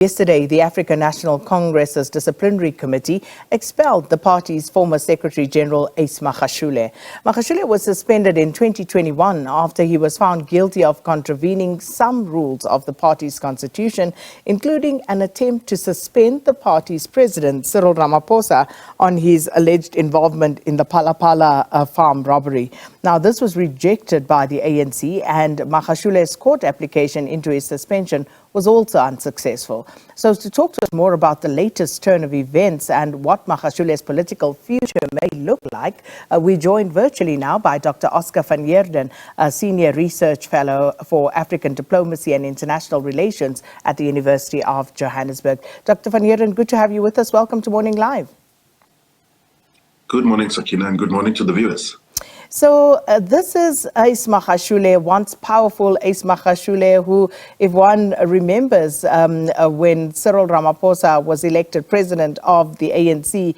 Yesterday, the African National Congress's Disciplinary Committee expelled the party's former Secretary-General Ace Magashule. Magashule was suspended in 2021 after he was found guilty of contravening some rules of the party's constitution, including an attempt to suspend the party's president, Cyril Ramaphosa, on his alleged involvement in the Phala Phala farm robbery. Now, this was rejected by the ANC, and Magashule's court application into his suspension was also unsuccessful. So to talk to us more about the latest turn of events and what Magashule's political future may look like, we're joined virtually now by Dr Oscar van Heerden, a Senior Research Fellow for African Diplomacy and International Relations at the University of Johannesburg. Dr van Heerden, good to have you with us. Welcome to Morning Live. Good morning, Sakina, and good morning to the viewers. So this is Ace Magashule, once powerful Ace Magashule, who, if one remembers, when Cyril Ramaphosa was elected president of the ANC,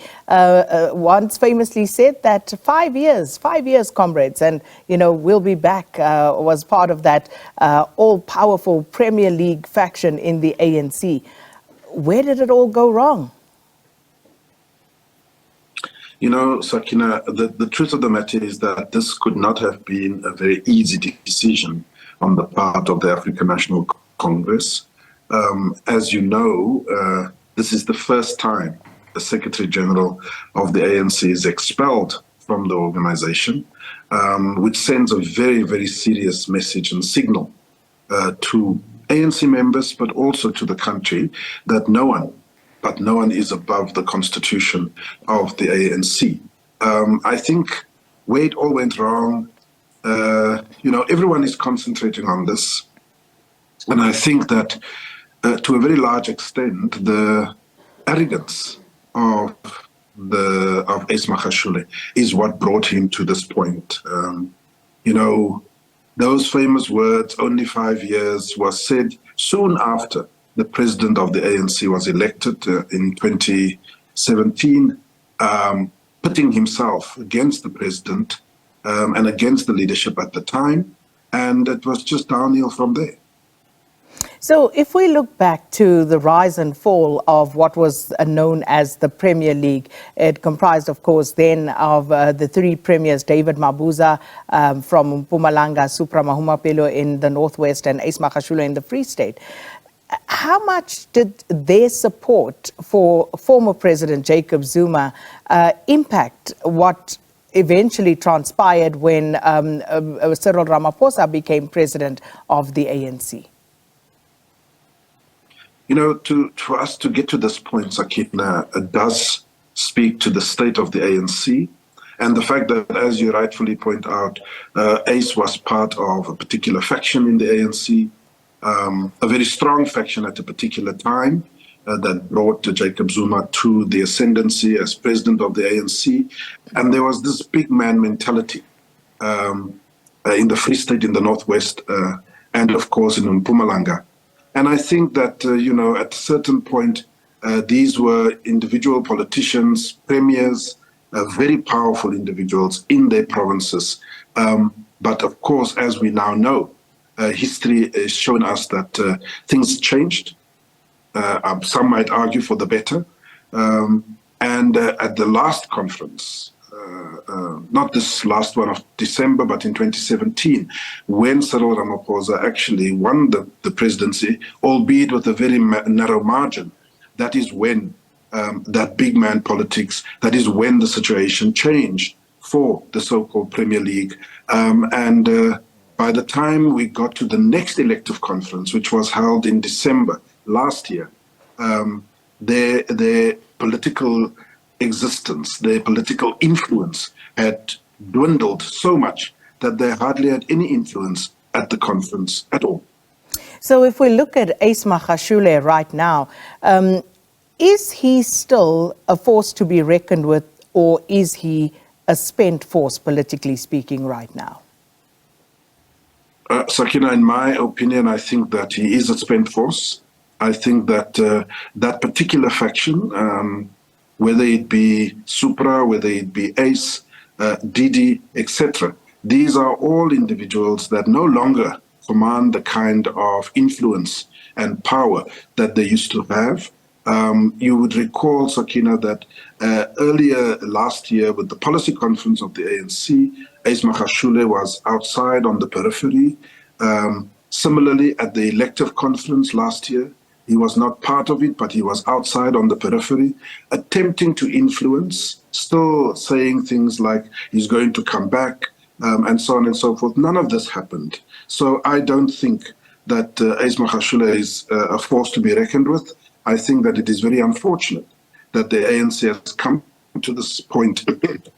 once famously said that 5 years, comrades, and, you know, we'll be back, was part of that all-powerful Premier League faction in the ANC. Where did it all go wrong? You know, Sakina, the truth of the matter is that this could not have been a very easy decision on the part of the African National Congress. As you know, this is the first time the Secretary-General of the ANC is expelled from the organization, which sends a very, very serious message and signal to ANC members, but also to the country, that no one is above the constitution of the ANC. I think where it all went wrong, you know, everyone is concentrating on this. And I think that to a very large extent, the arrogance of Ace Magashule is what brought him to this point. You know, those famous words, only 5 years, was said soon after the president of the ANC was elected in 2017, putting himself against the president and against the leadership at the time, and it was just downhill from there. So if we look back to the rise and fall of what was known as the Premier League, it comprised, of course, then of the three premiers, David Mabuza from Mpumalanga, Supra Mahumapelo in the Northwest, and Ace Magashule in the Free State. How much did their support for former President Jacob Zuma impact what eventually transpired when Cyril Ramaphosa became president of the ANC? You know, for us to get to this point, Sakina, does speak to the state of the ANC and the fact that, as you rightfully point out, Ace was part of a particular faction in the ANC, a very strong faction at a particular time that brought Jacob Zuma to the ascendancy as president of the ANC. And there was this big man mentality in the Free State, in the Northwest, and of course in Mpumalanga. And I think that, you know, at a certain point, these were individual politicians, premiers, very powerful individuals in their provinces. But of course, as we now know, history has shown us that things changed. Some might argue for the better. And at the last conference, not this last one of December, but in 2017, when Cyril Ramaphosa actually won the presidency, albeit with a very narrow margin, that is when that big man politics, that is when the situation changed for the so-called Premier League. By the time we got to the next elective conference, which was held in December last year, their political existence, their political influence had dwindled so much that they hardly had any influence at the conference at all. So if we look at Ace Magashule right now, is he still a force to be reckoned with, or is he a spent force, politically speaking, right now? Sakina, in my opinion, I think that he is a spent force. I think that that particular faction, whether it be Supra, whether it be Ace, Didi, etc., these are all individuals that no longer command the kind of influence and power that they used to have. You would recall, Sakina, that earlier last year with the policy conference of the ANC, Ace Magashule was outside on the periphery. Similarly, at the elective conference last year, he was not part of it, but he was outside on the periphery, attempting to influence, still saying things like he's going to come back, and so on and so forth. None of this happened. So I don't think that Ace Magashule is a force to be reckoned with. I think that it is very unfortunate that the ANC has come to this point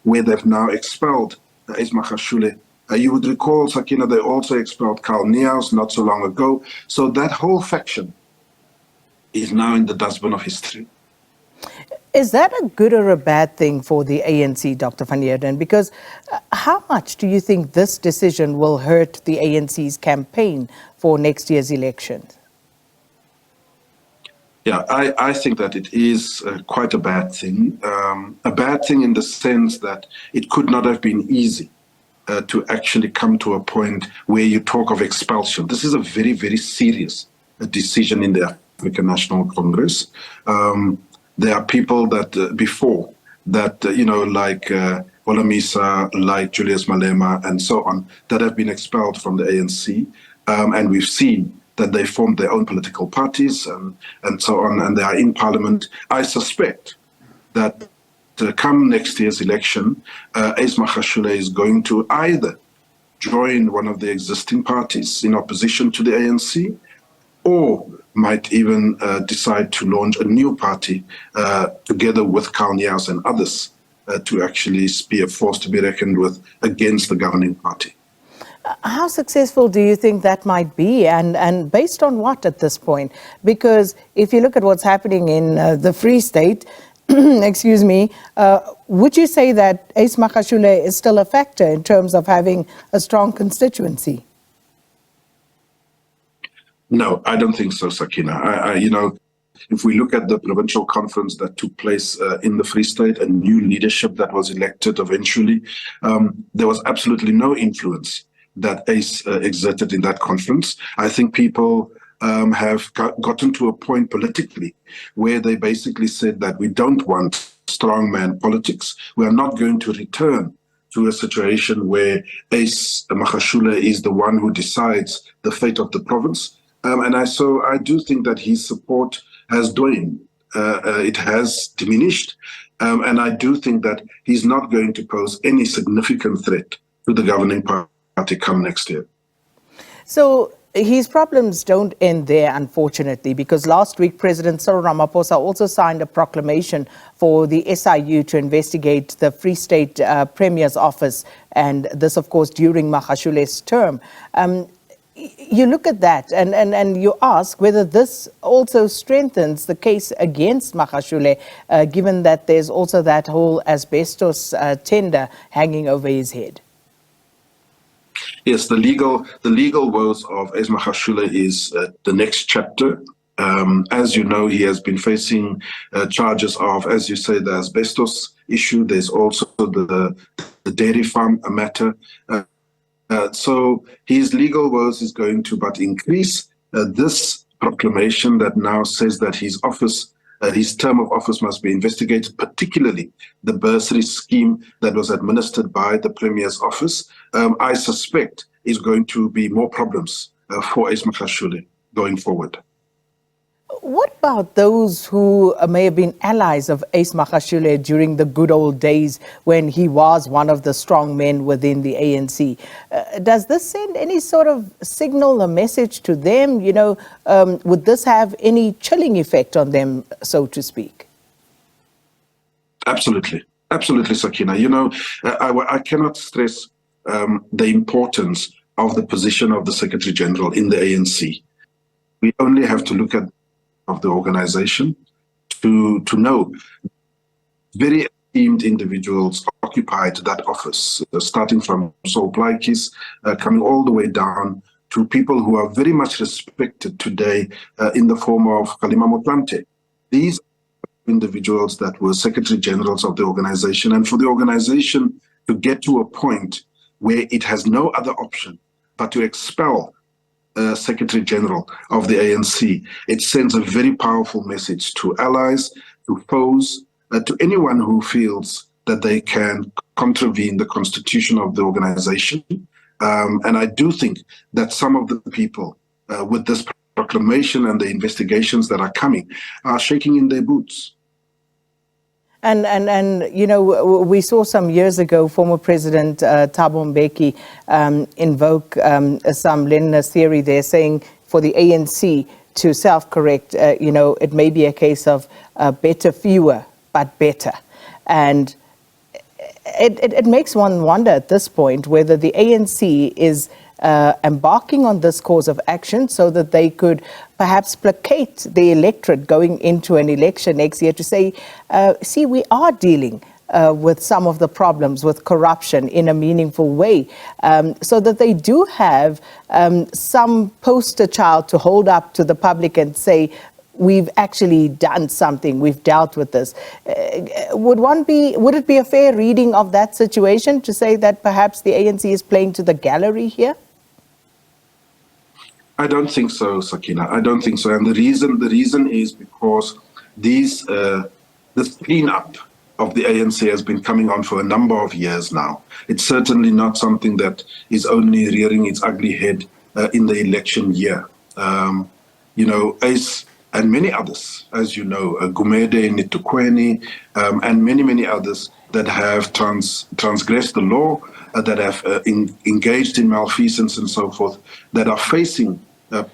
where they've now expelled Ace Magashule. You would recall, Sakina, they also expelled Karl Neus not so long ago. So that whole faction is now in the dustbin of history. Is that a good or a bad thing for the ANC, Dr. van Heerden? Because how much do you think this decision will hurt the ANC's campaign for next year's elections? Yeah, I think that it is quite a bad thing. A bad thing in the sense that it could not have been easy to actually come to a point where you talk of expulsion. This is a very, very serious decision in the African National Congress. There are people that before that, like Olamisa, like Julius Malema, and so on, that have been expelled from the ANC. And we've seen that they formed their own political parties and so on, and they are in parliament. I suspect that come next year's election, Ace Magashule is going to either join one of the existing parties in opposition to the ANC, or might even decide to launch a new party together with Karl Neus and others to actually be a force to be reckoned with against the governing party. How successful do you think that might be, and based on what at this point? Because if you look at what's happening in the Free State, excuse me, would you say that Ace Magashule is still a factor in terms of having a strong constituency? No, I don't think so, Sakina. If we look at the provincial conference that took place in the Free State and new leadership that was elected eventually, there was absolutely no influence that Ace exerted in that conference. I think people have gotten to a point politically where they basically said that we don't want strongman politics. We are not going to return to a situation where Ace Magashule is the one who decides the fate of the province. So I do think that his support has waned. It has diminished. And I do think that he's not going to pose any significant threat to the governing party come next year. So his problems don't end there, unfortunately, because last week President Cyril Ramaphosa also signed a proclamation for the SIU to investigate the Free State Premier's office, and this, of course, during Magashule's term. You look at that and you ask whether this also strengthens the case against Magashule, given that there's also that whole asbestos tender hanging over his head. Yes, the legal woes of Ace Magashule is the next chapter. As you know, he has been facing charges of, as you say, the asbestos issue. There's also the dairy farm matter. So his legal woes is going to but increase. This proclamation that now says that his term of office must be investigated, particularly the bursary scheme that was administered by the Premier's office, I suspect is going to be more problems for Ace Magashule going forward. What about those who may have been allies of Ace Magashule during the good old days when he was one of the strong men within the ANC? Does this send any sort of signal, a message to them? Would this have any chilling effect on them, so to speak? Absolutely. Absolutely, Sakina. I cannot stress the importance of the position of the Secretary-General in the ANC. We only have to look at of the organization to know very esteemed individuals occupied that office, starting from Saul Plaatjes, coming all the way down to people who are very much respected today in the form of Kgalema Motlanthe. These individuals that were Secretary Generals of the organization, and for the organization to get to a point where it has no other option but to expel Secretary-General of the ANC. It sends a very powerful message to allies, to foes, to anyone who feels that they can contravene the constitution of the organization. And I do think that some of the people with this proclamation and the investigations that are coming are shaking in their boots. And you know, we saw some years ago former President Thabo Mbeki invoke some Leninist theory there, saying for the ANC to self-correct, you know, it may be a case of better fewer, but better. And it makes one wonder at this point whether the ANC is embarking on this course of action so that they could perhaps placate the electorate going into an election next year to say, see, we are dealing with some of the problems with corruption in a meaningful way, so that they do have some poster child to hold up to the public and say, we've actually done something, we've dealt with this. Would it be a fair reading of that situation to say that perhaps the ANC is playing to the gallery here? I don't think so, Sakina. I don't think so. And the reason is because this cleanup of the ANC has been coming on for a number of years now. It's certainly not something that is only rearing its ugly head in the election year. You know, Ace and many others, as you know, Gumede, Nitukweni, and many others that have transgressed the law, that have engaged in malfeasance and so forth, that are facing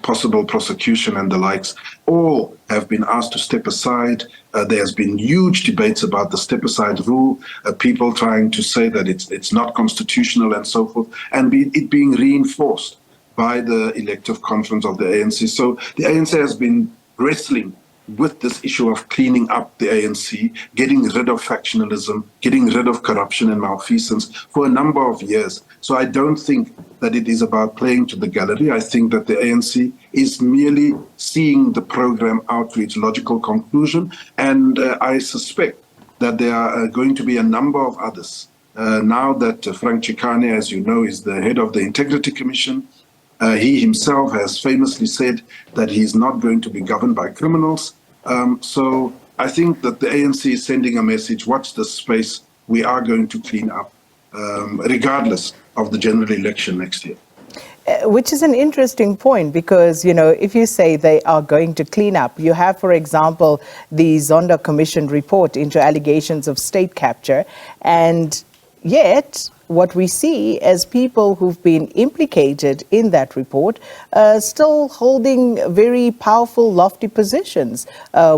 possible prosecution and the likes, all have been asked to step aside. There's been huge debates about the step-aside rule, people trying to say that it's not constitutional and so forth, and it being reinforced by the elective conference of the ANC. So the ANC has been wrestling with this issue of cleaning up the ANC, getting rid of factionalism, getting rid of corruption and malfeasance for a number of years. So I don't think that it is about playing to the gallery. I think that the ANC is merely seeing the program out to its logical conclusion. And I suspect that there are going to be a number of others. Now that Frank Chikane, as you know, is the head of the Integrity Commission, he himself has famously said that he's not going to be governed by criminals. So I think that the ANC is sending a message, watch this space, we are going to clean up, regardless of the general election next year. Which is an interesting point because, you know, if you say they are going to clean up, you have, for example, the Zondo Commission report into allegations of state capture, and yet what we see as people who've been implicated in that report still holding very powerful, lofty positions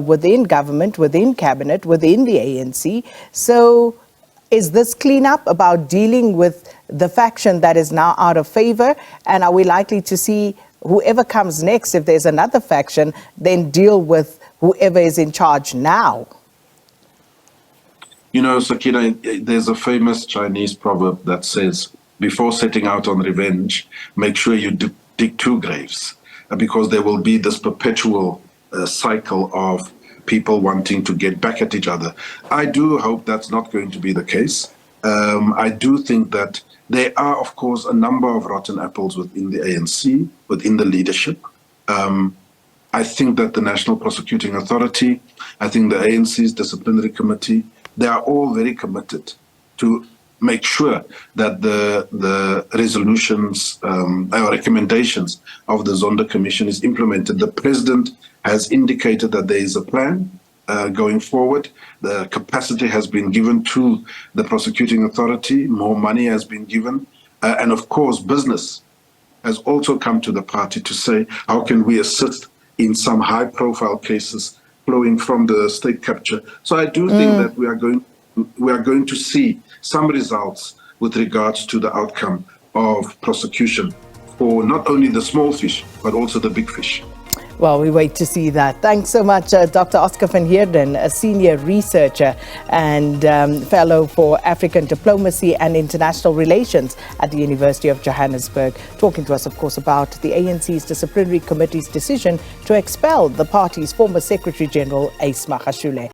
within government, within cabinet, within the ANC. So is this cleanup about dealing with the faction that is now out of favor? And are we likely to see whoever comes next, if there's another faction, then deal with whoever is in charge now? You know, Sakina, there's a famous Chinese proverb that says, before setting out on revenge, make sure you dig two graves, because there will be this perpetual cycle of people wanting to get back at each other. I do hope that's not going to be the case. I do think that there are, of course, a number of rotten apples within the ANC, within the leadership. I think that the National Prosecuting Authority, I think the ANC's Disciplinary Committee, they are all very committed to make sure that the resolutions or recommendations of the Zondo Commission is implemented. The President has indicated that there is a plan going forward. The capacity has been given to the prosecuting authority, more money has been given, and of course business has also come to the party to say, how can we assist in some high-profile cases flowing from the state capture. So I do think that we are going to see some results with regards to the outcome of prosecution for not only the small fish, but also the big fish. Well, we wait to see that. Thanks so much, Dr. Oscar van Heerden, a senior researcher and fellow for African diplomacy and international relations at the University of Johannesburg, talking to us, of course, about the ANC's Disciplinary Committee's decision to expel the party's former Secretary-General Ace Magashule.